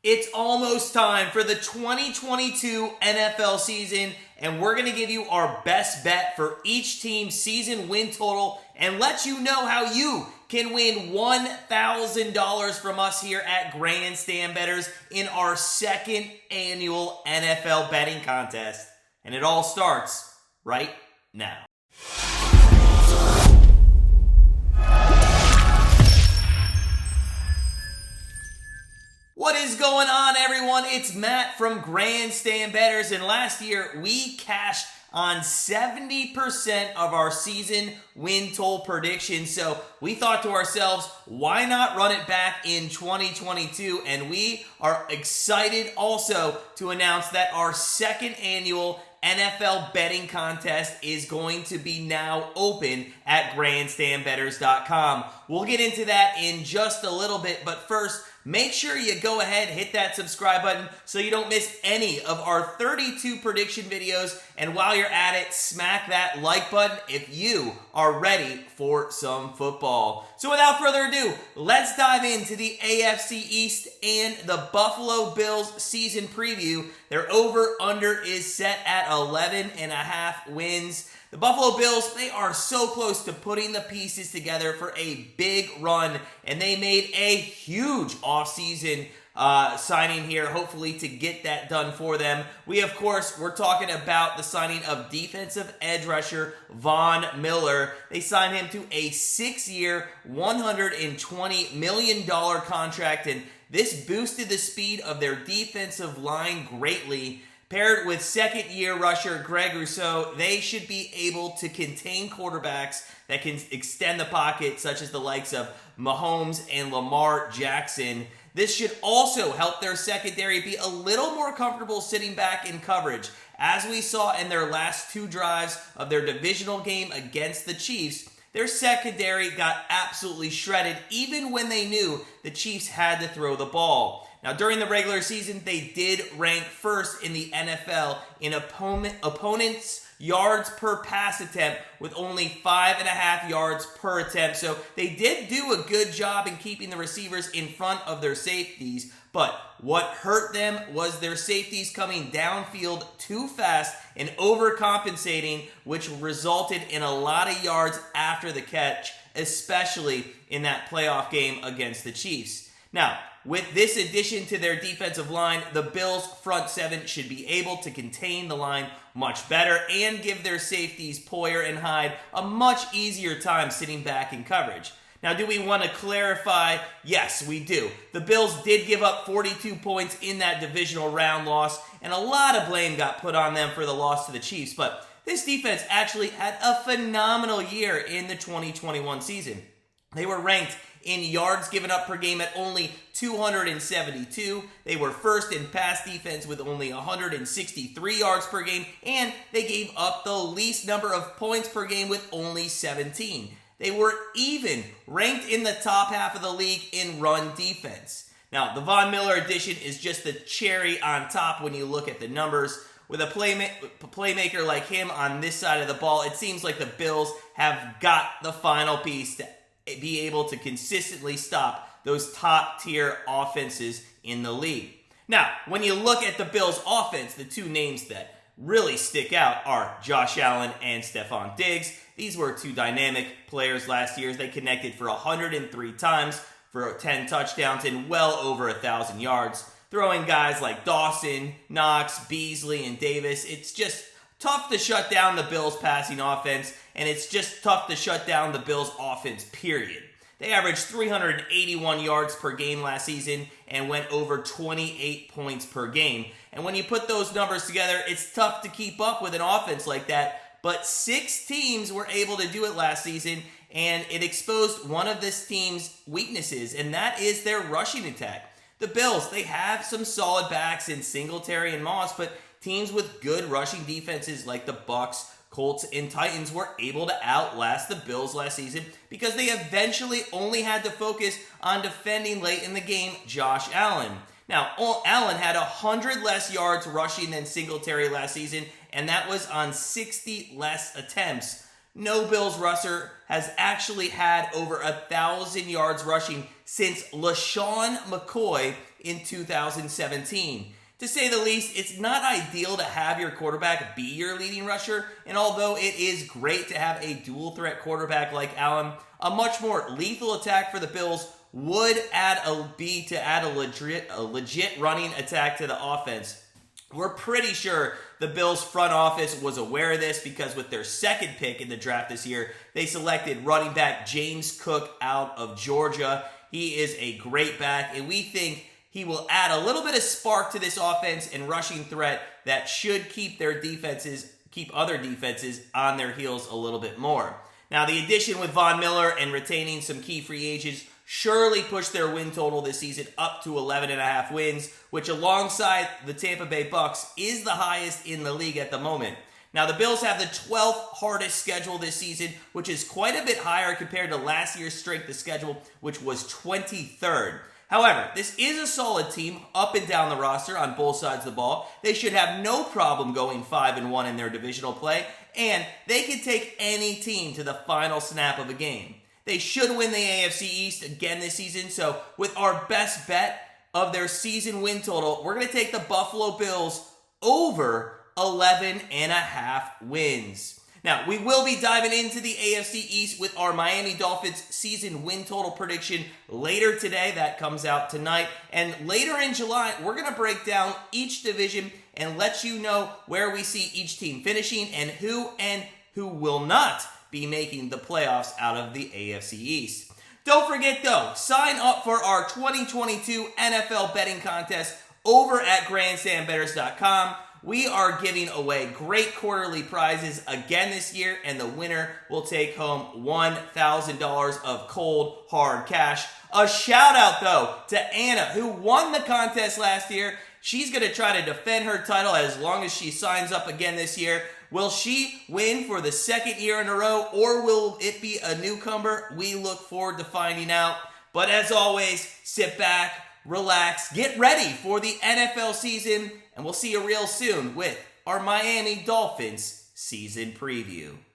It's almost time for the 2022 NFL season, and we're going to give you our best bet for each team's season win total and let you know how you can win $1,000 from us here at Grandstand Bettors in our second annual NFL betting contest. And it all starts right now. What is going on, everyone? It's Matt from Grandstand Bettors, and last year we cashed on 70% of our season win total predictions. So we thought to ourselves, why not run it back in 2022? And we are excited also to announce that our second annual NFL betting contest is going to be now open at grandstandbettors.com. We'll get into that in just a little bit, but first, make sure you go ahead, hit that subscribe button so you don't miss any of our 32 prediction videos. And while you're at it, smack that like button if you are ready for some football. So without further ado, let's dive into the AFC East and the Buffalo Bills season preview. Their over-under is set at 11.5 wins. The Buffalo Bills, they are so close to putting the pieces together for a big run, and they made a huge offseason signing here, hopefully to get that done for them. We're talking about the signing of defensive edge rusher Von Miller. They signed him to a 6-year, $120 million contract, and this boosted the speed of their defensive line greatly. Paired with second-year rusher Greg Rousseau, they should be able to contain quarterbacks that can extend the pocket, such as the likes of Mahomes and Lamar Jackson. This should also help their secondary be a little more comfortable sitting back in coverage. As we saw in their last two drives of their divisional game against the Chiefs, their secondary got absolutely shredded even when they knew the Chiefs had to throw the ball. Now, during the regular season, they did rank first in the NFL in opponents' yards per pass attempt with only 5.5 yards per attempt. So they did do a good job in keeping the receivers in front of their safeties. But what hurt them was their safeties coming downfield too fast and overcompensating, which resulted in a lot of yards after the catch, especially in that playoff game against the Chiefs. Now, with this addition to their defensive line, the Bills' front seven should be able to contain the line much better and give their safeties, Poyer and Hyde, a much easier time sitting back in coverage. Now, do we want to clarify? Yes, we do. The Bills did give up 42 points in that divisional round loss, and a lot of blame got put on them for the loss to the Chiefs, but this defense actually had a phenomenal year in the 2021 season. They were ranked in yards given up per game at only 272. They were first in pass defense with only 163 yards per game, and they gave up the least number of points per game with only 17. They were even ranked in the top half of the league in run defense. Now, the Von Miller addition is just the cherry on top when you look at the numbers. With a playmaker like him on this side of the ball, it seems like the Bills have got the final piece to be able to consistently stop those top-tier offenses in the league. Now, when you look at the Bills' offense, the two names that really stick out are Josh Allen and Stephon Diggs. These were two dynamic players last year as they connected for 103 times for 10 touchdowns and well over 1,000 yards. Throwing guys like Dawson, Knox, Beasley, and Davis, it's just tough to shut down the Bills' passing offense, and it's just tough to shut down the Bills' offense, period. They averaged 381 yards per game last season and went over 28 points per game. And when you put those numbers together, it's tough to keep up with an offense like that. But 6 teams were able to do it last season, and it exposed one of this team's weaknesses, and that is their rushing attack. The Bills, they have some solid backs in Singletary and Moss, but teams with good rushing defenses like the Bucs, Colts, and Titans were able to outlast the Bills last season because they eventually only had to focus on defending late in the game Josh Allen. Now, Allen had 100 less yards rushing than Singletary last season, and that was on 60 less attempts. No Bills rusher has actually had over 1,000 yards rushing since LaShawn McCoy in 2017. To say the least, it's not ideal to have your quarterback be your leading rusher, and although it is great to have a dual threat quarterback like Allen, a much more lethal attack for the Bills would add a legit running attack to the offense. We're pretty sure the Bills front office was aware of this because with their second pick in the draft this year, they selected running back James Cook out of Georgia. He is a great back, and we think he will add a little bit of spark to this offense and rushing threat that should keep other defenses on their heels a little bit more. Now, the addition with Von Miller and retaining some key free agents surely pushed their win total this season up to 11.5 wins, which alongside the Tampa Bay Bucks is the highest in the league at the moment. Now, the Bills have the 12th hardest schedule this season, which is quite a bit higher compared to last year's strength of schedule, which was 23rd. However, this is a solid team up and down the roster on both sides of the ball. They should have no problem going 5-1 in their divisional play, and they can take any team to the final snap of a game. They should win the AFC East again this season, so with our best bet of their season win total, we're going to take the Buffalo Bills over 11.5 wins. Now, we will be diving into the AFC East with our Miami Dolphins season win total prediction later today. That comes out tonight. And later in July, we're going to break down each division and let you know where we see each team finishing and who will not be making the playoffs out of the AFC East. Don't forget, though, sign up for our 2022 NFL betting contest over at grandstandbettors.com. We are giving away great quarterly prizes again this year, and the winner will take home $1,000 of cold, hard cash. A shout out, though, to Anna, who won the contest last year. She's going to try to defend her title as long as she signs up again this year. Will she win for the second year in a row, or will it be a newcomer? We look forward to finding out. But as always, sit back, relax, get ready for the NFL season, and we'll see you real soon with our Miami Dolphins season preview.